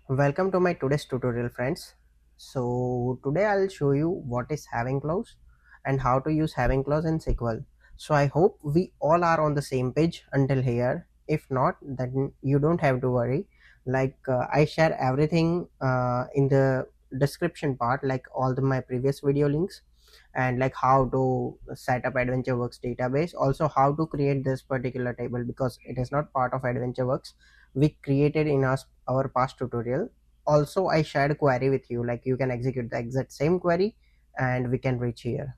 Welcome to my today's tutorial, friends. So today I'll show you what is having clause and how to use having clause in SQL. So I hope we all are on the same page until here. If not, then you don't have to worry. I share everything in the description part, like my previous video links, and like how to set up AdventureWorks database, also how to create this particular table because it is not part of AdventureWorks. We created in our past tutorial. Also I shared query with you, like you can execute the exact same query and we can reach here.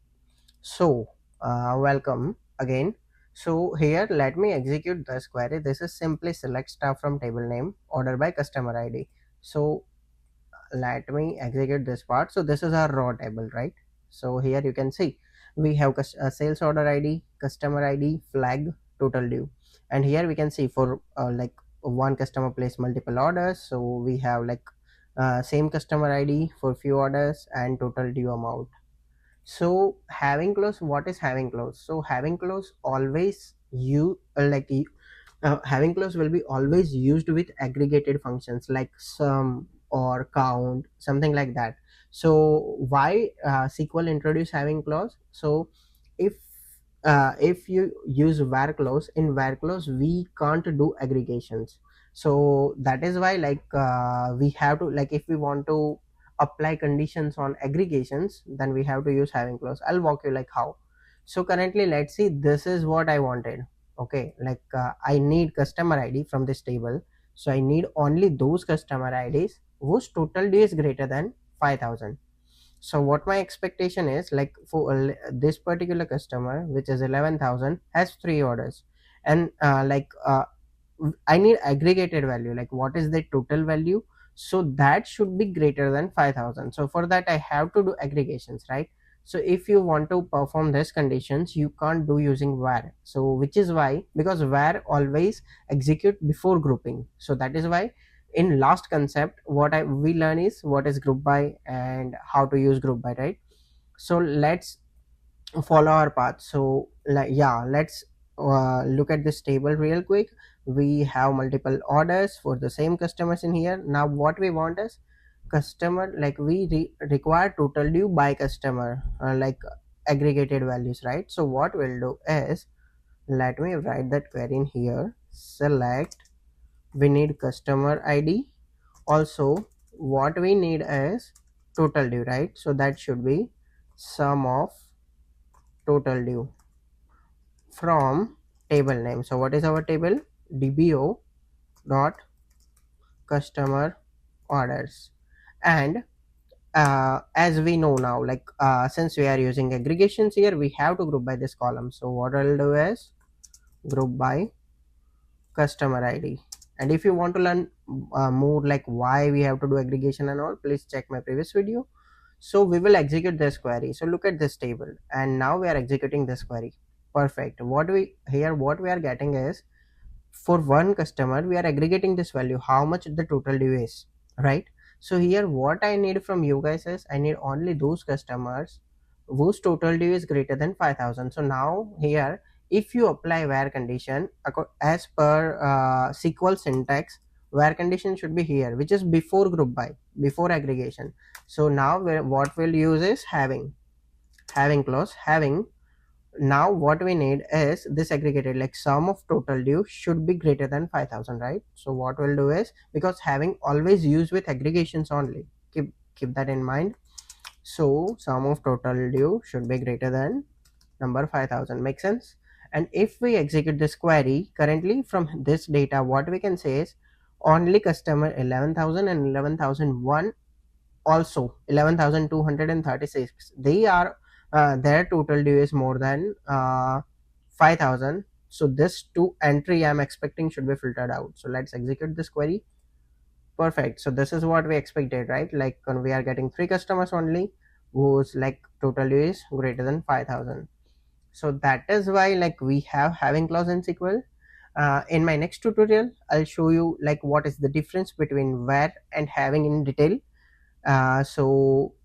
So welcome again. So here let me execute this query. This is simply select star from table name order by customer id. So let me execute this part. So this is our raw table, right? So here you can see we have sales order id, customer id, flag, total due, and here we can see for like one customer placed multiple orders, so we have like same customer id for few orders and total due amount. So having clause, what is having clause? So having clause always you having clause will be always used with aggregated functions like sum or count, something like that. So why SQL introduce having clause? So if if you use var clause, in var clause we can't do aggregations. So that is why we have to, like if we want to apply conditions on aggregations, then we have to use having clause. I'll walk you like how. So currently let's see, this is what I wanted. Okay, I need customer id from this table, so I need only those customer ids whose total due is greater than 5,000. So what my expectation is, like for this particular customer which is 11,000 has 3 orders, and I need aggregated value, like what is the total value, so that should be greater than 5,000. So for that I have to do aggregations, right? So if you want to perform these conditions, you can't do using var. So which is why, because var always execute before grouping. So that is why in last concept what we learn is what is group by and how to use group by, right? So let's follow our path. So let's look at this table real quick. We have multiple orders for the same customers in here. Now what we want is customer, like we require total due by customer, aggregated values, right? So what we'll do is, let me write that query in here. Select, we need customer id, also what we need is total due, right? So that should be sum of total due from table name. So what is our table? dbo dot customer orders. And as we know now, since we are using aggregations here, we have to group by this column. So what I'll do is group by customer id. And if you want to learn more like why we have to do aggregation and all, please check my previous video. So we will execute this query. So look at this table, and now we are executing this query. Perfect. What we are getting is, for one customer we are aggregating this value, how much the total due is, right? So here what I need from you guys is, I need only those customers whose total due is greater than 5,000. So now here, if you apply where condition as per SQL syntax, where condition should be here, which is before group by, before aggregation. So now what we'll use is having clause. Having, now what we need is this aggregated, like sum of total due should be greater than 5,000, right? So what we'll do is, because having always used with aggregations only, keep that in mind. So sum of total due should be greater than number 5,000. Make sense? And if we execute this query, currently from this data what we can say is, only customer 11,000 and 11,001, also 11,236, they are their total due is more than 5,000. So this two entry I'm expecting should be filtered out. So let's execute this query. Perfect. So this is what we expected, right? Like we are getting 3 customers only whose like total due is greater than 5,000. So that is why like we have having clause in SQL. In my next tutorial I'll show you like what is the difference between where and having in detail. So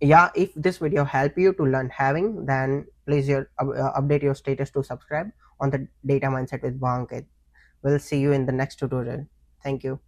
yeah, if this video help you to learn having, then please update your status to subscribe on the data mindset with Bhavankit. We'll see you in the next tutorial. Thank you.